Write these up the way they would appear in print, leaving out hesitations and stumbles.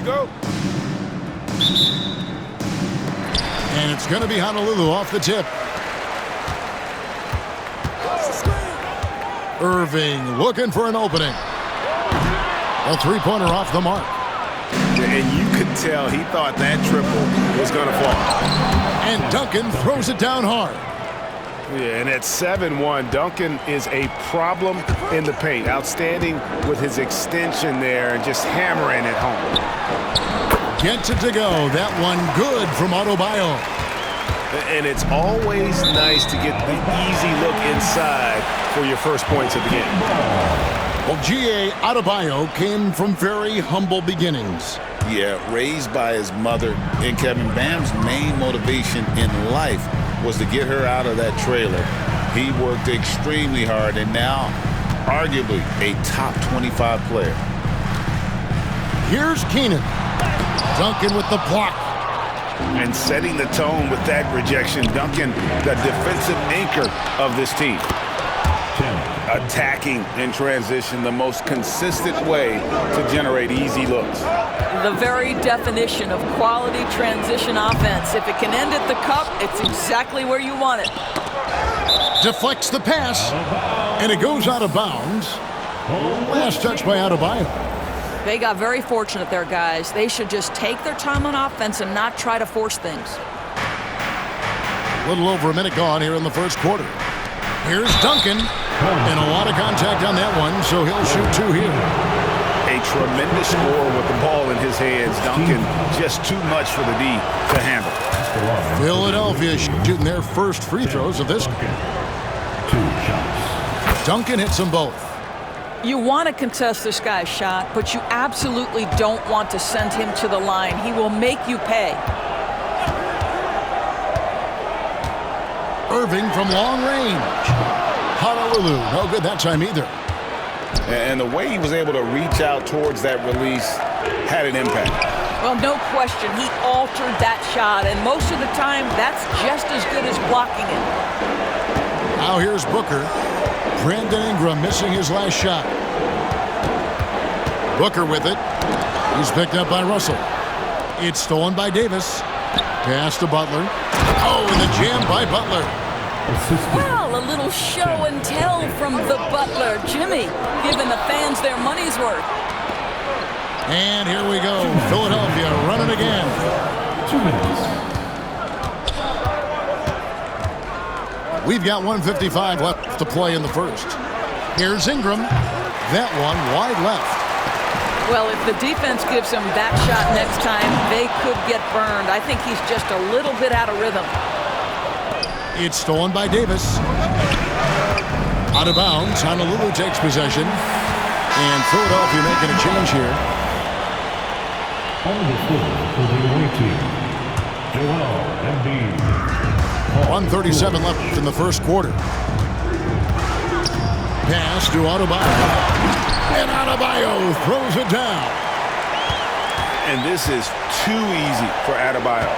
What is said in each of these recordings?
go. And it's going to be Honolulu off the tip. Irving looking for an opening. A three-pointer off the mark. And you could tell he thought that triple was going to fall. And Duncan throws it down hard. Yeah, and at 7-1, Duncan is a problem in the paint. Outstanding with his extension there and just hammering it home. Gets it to go. That one good from Adebayo. And it's always nice to get the easy look inside for your first points of the game. Well, G.A. Adebayo came from very humble beginnings. Yeah, raised by his mother. And Kevin, Bam's main motivation in life was to get her out of that trailer. He worked extremely hard and now arguably a top 25 player. Here's Keenan. Duncan with the block. And setting the tone with that rejection. Duncan, the defensive anchor of this team. Attacking in transition, the most consistent way to generate easy looks. The very definition of quality transition offense. If it can end at the cup, it's exactly where you want it. Deflects the pass, and it goes out of bounds. Last touch by Adebayo. They got very fortunate there, guys. They should just take their time on offense and not try to force things. A little over a minute gone here in the first quarter. Here's Duncan, and a lot of contact on that one, so he'll shoot two here. A tremendous score with the ball in his hands. Duncan, just too much for the D to handle. Philadelphia shooting their first free throws of this game. Duncan hits them both. You want to contest this guy's shot, but you absolutely don't want to send him to the line. He will make you pay. Irving from long range. Honolulu, no good that time either. And the way he was able to reach out towards that release had an impact. Well, no question, he altered that shot, and most of the time, that's just as good as blocking it. Now here's Booker. Brandon Ingram missing his last shot. Booker with it. He's picked up by Russell. It's stolen by Davis. Pass to Butler. Oh, and the jam by Butler. Well, a little show and tell from the Butler. Jimmy giving the fans their money's worth. And here we go. Philadelphia running again. 2 minutes. We've got 1:55 left to play in the first. Here's Ingram. That one wide left. Well, if the defense gives him that shot next time, they could get burned. I think he's just a little bit out of rhythm. It's stolen by Davis. Out of bounds. Honolulu takes possession. And Philadelphia making a change here. On the floor for the away team, Joel Embiid. 1:37 left in the first quarter. Pass to Adebayo. And Adebayo throws it down. And this is too easy for Adebayo.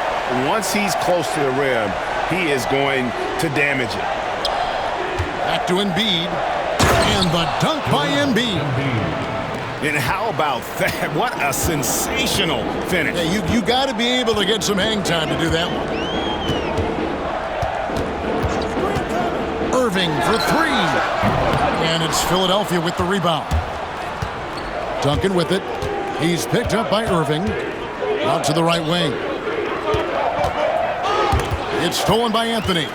Once he's close to the rim, he is going to damage it. Back to Embiid. And the dunk by Embiid. And how about that? What a sensational finish. Yeah, you got to be able to get some hang time to do that one. Irving for three. And it's Philadelphia with the rebound. Duncan with it. He's picked up by Irving. Out to the right wing. It's stolen by Anthony.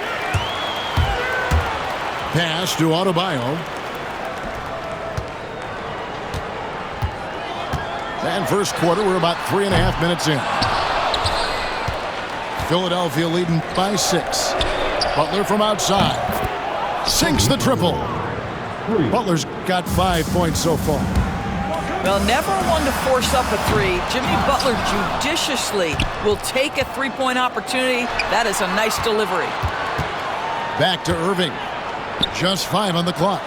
Pass to Adebayo. And first quarter, we're about 3.5 minutes in. Philadelphia leading by 6. Butler from outside. Sinks the triple. Butler's got 5 points so far. Well, never one to force up a three. Jimmy Butler judiciously will take a three-point opportunity. That is a nice delivery. Back to Irving. Just 5 on the clock.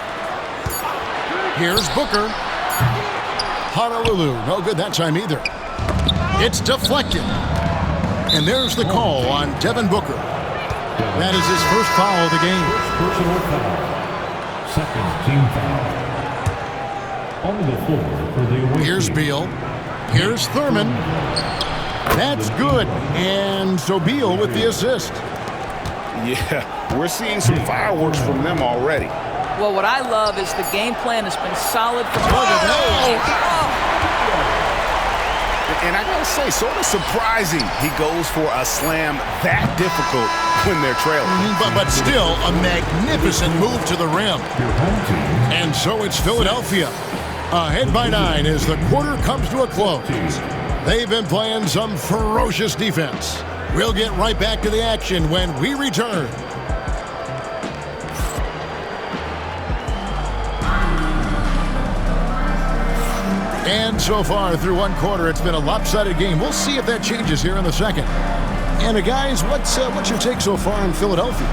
Here's Booker. Honolulu, no good that time either. It's deflected. And there's the call on Devin Booker. That is his first foul of the game. Personal foul. Second team foul. On the floor for the away Here's team. Beal. Here's Thurman. That's good. And Sobeel with the assist. Yeah, we're seeing some fireworks from them already. Well, what I love is the game plan has been solid from And I gotta say, sort of surprising he goes for a slam that difficult when they're trailing. But still, a magnificent move to the rim. And so it's Philadelphia. Ahead by 9 as the quarter comes to a close. They've been playing some ferocious defense. We'll get right back to the action when we return. And so far through one quarter, it's been a lopsided game. We'll see if that changes here in the second. And guys, what's your take so far in Philadelphia?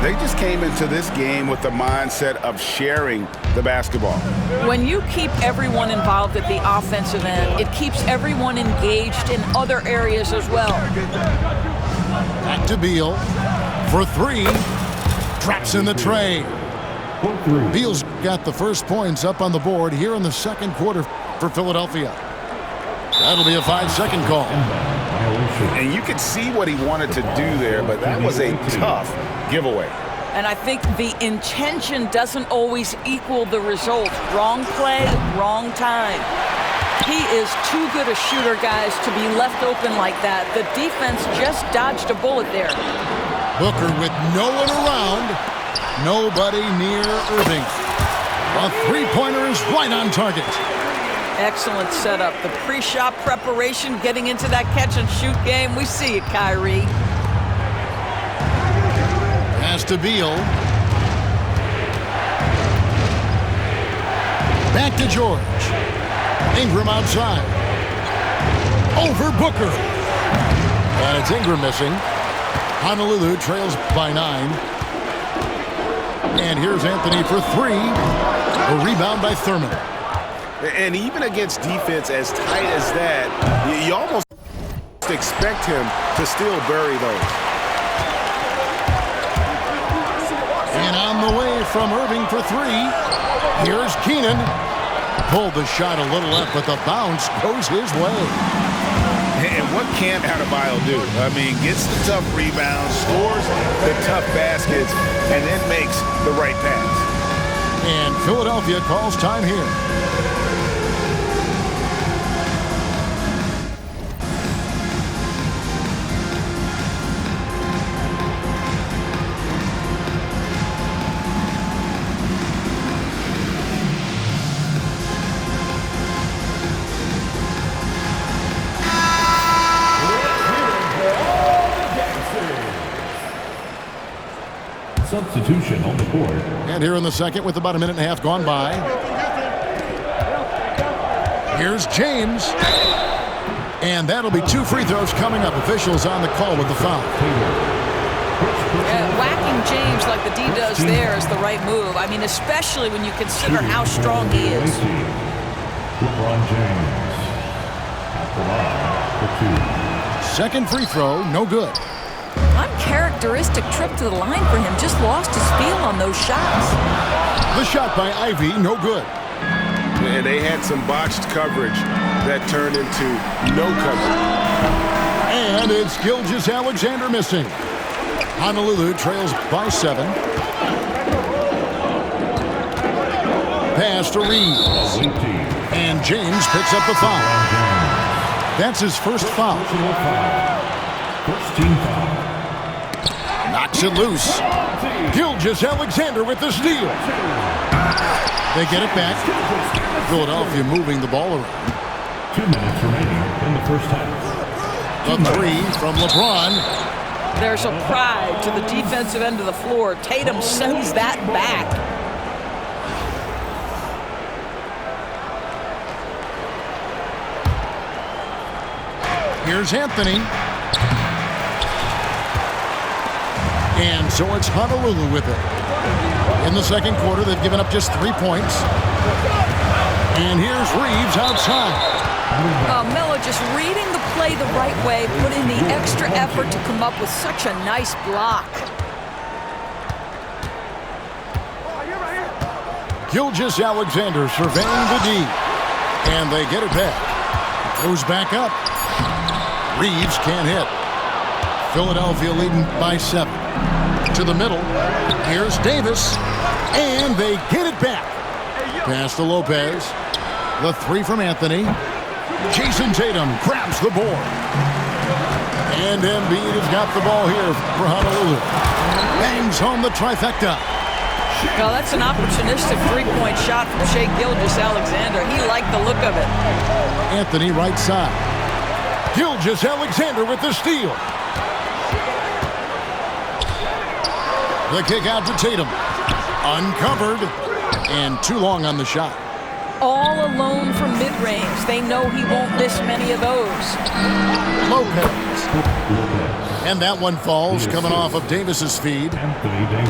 They just came into this game with the mindset of sharing the basketball. When you keep everyone involved at the offensive end, it keeps everyone engaged in other areas as well. Back to Beal for 3. Drops in the tray. Beal's got the first points up on the board here in the second quarter for Philadelphia. That'll be a 5-second call. And you could see what he wanted to do there, but that was a tough giveaway. And I think the intention doesn't always equal the result. Wrong play, wrong time. He is too good a shooter, guys, to be left open like that. The defense just dodged a bullet there. Booker with no one around. Nobody near Irving. A three-pointer is right on target. Excellent setup. The pre-shot preparation, getting into that catch-and-shoot game. We see it, Kyrie. Pass to Beal. Back to George. Ingram outside. Over Booker. And it's Ingram missing. Honolulu trails by 9. And here's Anthony for 3. A rebound by Thurman. And even against defense as tight as that, you almost expect him to still bury those. And on the way from Irving for 3. Here's Keenan. Pulled the shot a little left, but the bounce goes his way. And what can't Adebayo do? I mean, gets the tough rebounds, scores the tough baskets, and then makes the right pass. And Philadelphia calls time here. Substitution on the court. And here in the second with about a minute and a half gone by. Here's James. And that'll be 2 free throws coming up. Officials on the call with the foul. Whacking James like the D does there is the right move. I mean, especially when you consider how strong he is. LeBron James at the line for 2. Second free throw, no good. Uncharacteristic trip to the line for him. Just lost his feel on those shots. The shot by Ivy, no good. And they had some botched coverage that turned into no coverage. And it's Gilgeous-Alexander missing. Honolulu trails by 7. Pass to Reeves. And James picks up the foul. That's his first foul. First team foul. Knocks it loose. Gilgeous-Alexander with the steal. They get it back. Philadelphia moving the ball around. 2 minutes remaining in the first half. A 3 from LeBron. There's a pride to the defensive end of the floor. Tatum sends that back. Here's Anthony. And so it's Honolulu with it. In the second quarter, they've given up just 3 points. And here's Reeves outside. Melo just reading the play the right way, putting the extra effort to come up with such a nice block. Gilgeous-Alexander surveying the D. And they get it back. Goes back up. Reeves can't hit. Philadelphia leading by 7. To the middle. Here's Davis. And they get it back. Pass to Lopez. The 3 from Anthony. Jason Tatum grabs the board. And Embiid has got the ball here for Honolulu. Bangs home the trifecta. Well, that's an opportunistic three-point shot from Shai Gilgeous-Alexander. He liked the look of it. Anthony right side. Gilgeous-Alexander with the steal. The kick out to Tatum. Uncovered. And too long on the shot. All alone from mid-range. They know he won't miss many of those. Lopez. And that one falls coming off of Davis's feed.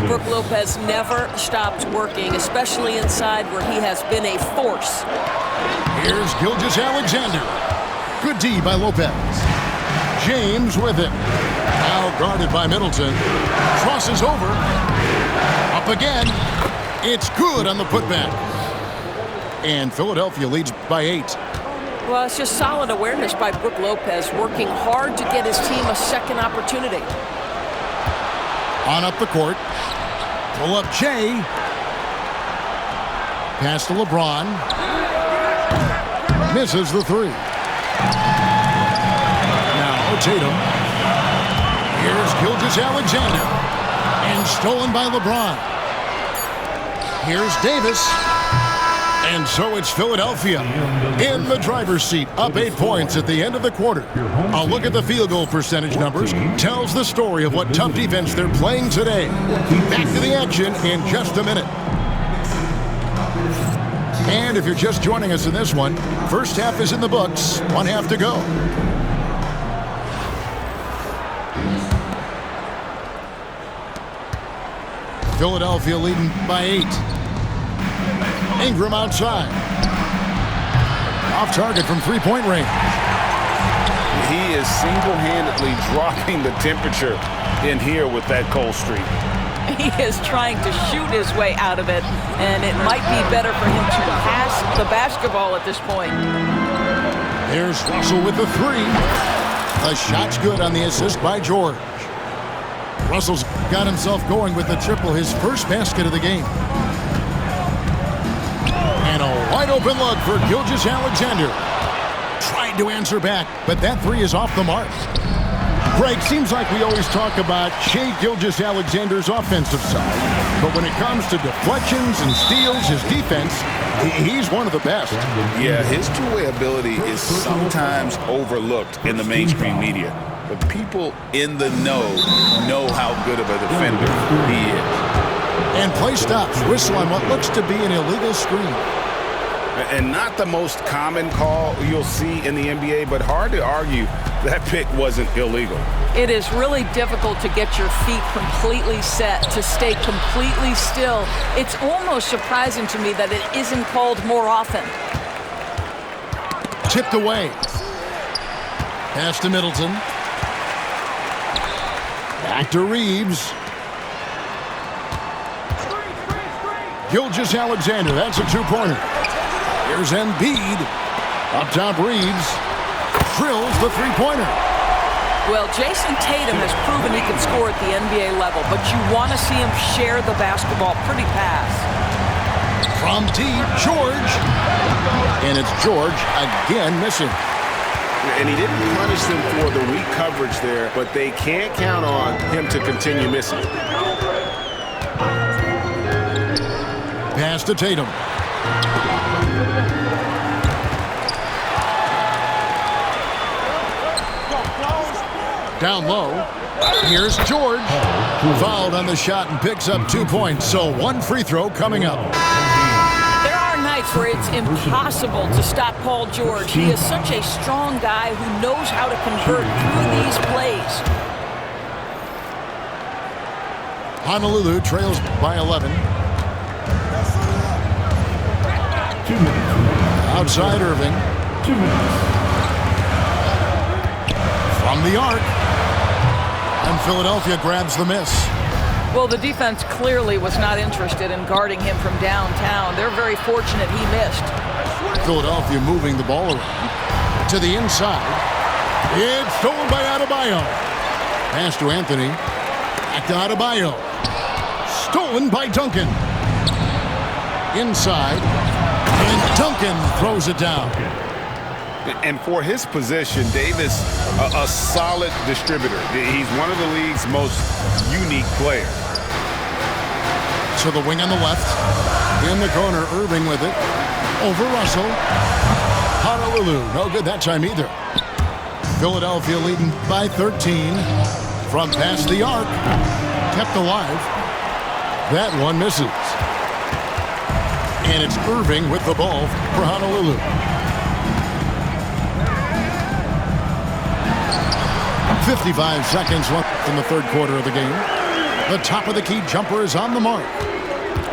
Brook Lopez never stops working, especially inside where he has been a force. Here's Gilgeous-Alexander. Good D by Lopez. James with it. Now guarded by Middleton. Crosses over. Up again. It's good on the putback. And Philadelphia leads by 8. Well, it's just solid awareness by Brook Lopez, working hard to get his team a second opportunity. On up the court. Pull up Jay. Pass to LeBron. Misses the 3. Now Tatum. Here's Gilgeous-Alexander. And stolen by LeBron. Here's Davis. And so it's Philadelphia in the driver's seat, up 8 points at the end of the quarter. A look at the field goal percentage numbers tells the story of what tough defense they're playing today. Back to the action in just a minute. And if you're just joining us in this one, first half is in the books, 1 half to go. Philadelphia leading by 8. Ingram outside. Off target from three-point range. He is single-handedly dropping the temperature in here with that cold streak. He is trying to shoot his way out of it, and it might be better for him to pass the basketball at this point. There's Russell with the 3. The shot's good on the assist by George. Russell's got himself going with the triple, his first basket of the game. And a wide open look for Gilgeous-Alexander. Tried to answer back, but that 3 is off the mark. Greg, seems like we always talk about Shai Gilgeous-Alexander's offensive side, but when it comes to deflections and steals, his defense, he's one of the best. Yeah, his two-way ability is sometimes overlooked in the mainstream media, but people in the know how good of a defender he is. And play stops. Whistle on what looks to be an illegal screen. And not the most common call you'll see in the NBA, but hard to argue that pick wasn't illegal. It is really difficult to get your feet completely set, to stay completely still. It's almost surprising to me that it isn't called more often. Tipped away. Pass to Middleton. Back to Reeves. Gilgeous-Alexander, that's a 2-pointer. Here's Embiid. Up top, Reeves. Drills the 3-pointer. Well, Jason Tatum has proven he can score at the NBA level, but you want to see him share the basketball pretty fast. From deep, George. And it's George again missing. And he didn't punish them for the weak coverage there, but they can't count on him to continue missing. Pass to Tatum. Down low. Here's George. Fouled on the shot and picks up 2 points. So 1 free throw coming up. There are nights where it's impossible to stop Paul George. He is such a strong guy who knows how to convert through these plays. Honolulu trails by 11. 2 minutes. Outside Irving. 2 minutes. From the arc. And Philadelphia grabs the miss. Well, the defense clearly was not interested in guarding him from downtown. They're very fortunate he missed. Philadelphia moving the ball around. to the inside. It's stolen by Adebayo. Pass to Anthony. Back to Adebayo. Stolen by Duncan. Inside. And Duncan throws it down. And for his position, Davis, a solid distributor. He's one of the league's most unique players. To the wing on the left. In the corner, Irving with it. Over Russell. Honolulu, no good that time either. Philadelphia leading by 13. From past the arc. Kept alive. That one misses. And it's Irving with the ball for Honolulu. 55 seconds left in the third quarter of the game. The top of the key jumper is on the mark.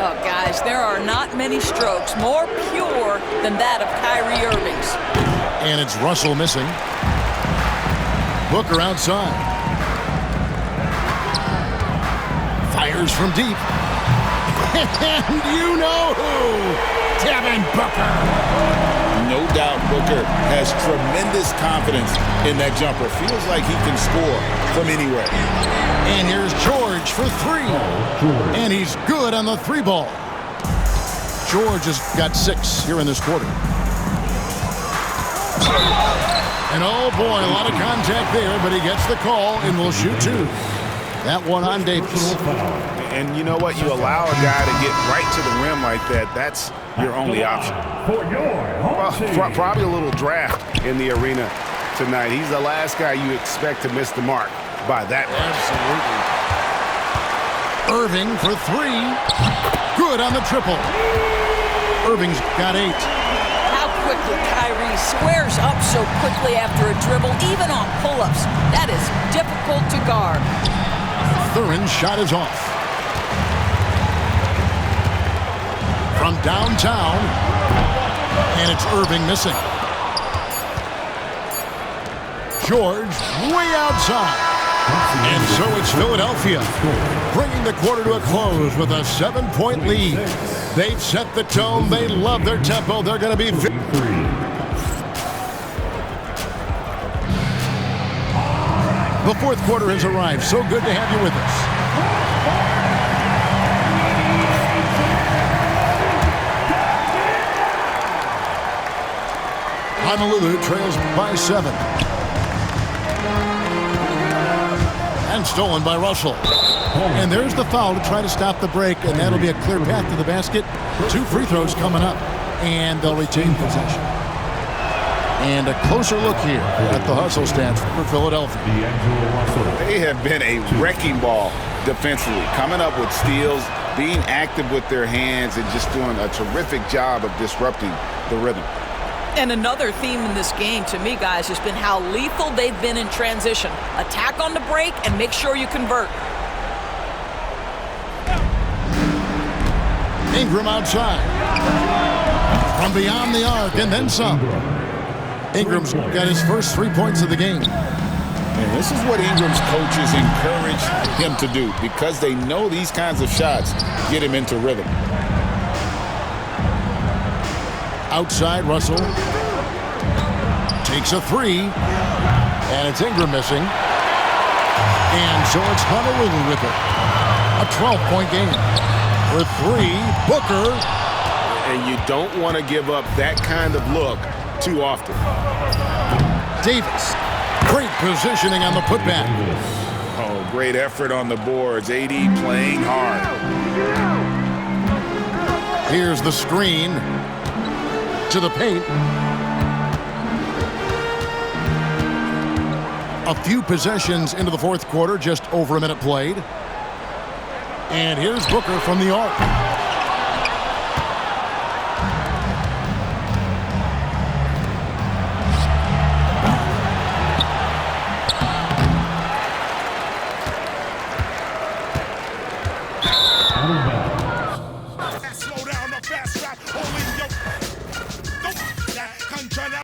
Oh, guys, there are not many strokes more pure than that of Kyrie Irving's. And it's Russell missing. Booker outside. Fires from deep. And you know who? Devin Booker. No doubt Booker has tremendous confidence in that jumper. Feels like he can score from anywhere. And here's George for three. And he's good on the three ball. George has got 6 here in this quarter. And oh boy, a lot of contact there, but he gets the call and will shoot 2. That one on Davis. And you know what? You allow a guy to get right to the rim like that. That's your only option. Well, probably a little draft in the arena tonight. He's the last guy you expect to miss the mark by that much. Absolutely. Irving for 3. Good on the triple. Irving's got 8. How quickly Kyrie squares up so quickly after a dribble, even on pull-ups. That is difficult to guard. Thurin's shot is off. From downtown, and it's Irving missing. George way outside. And so it's Philadelphia, bringing the quarter to a close with a 7-point lead. They've set the tone. They love their tempo. They're going to be the fourth quarter has arrived. So good to have you with us. Honolulu trails by 7. And stolen by Russell. And there's the foul to try to stop the break, and that'll be a clear path to the basket. 2 free throws coming up, and they'll retain possession. And a closer look here at the hustle stats for Philadelphia. They have been a wrecking ball defensively, coming up with steals, being active with their hands, and just doing a terrific job of disrupting the rhythm. And another theme in this game, to me, guys, has been how lethal they've been in transition. Attack on the break and make sure you convert. Ingram outside. From beyond the arc, and then some. Ingram's got his first 3 points of the game. And this is what Ingram's coaches encourage him to do, because they know these kinds of shots get him into rhythm. Outside, Russell takes a 3, and it's Ingram missing. And so it's Honolulu with it. A 12-point game. For 3, Booker. And you don't want to give up that kind of look too often. Davis. Great positioning on the putback. Oh, great effort on the boards. AD playing hard. Here's the screen to the paint. A few possessions into the fourth quarter, just over a minute played. And here's Booker from the arc.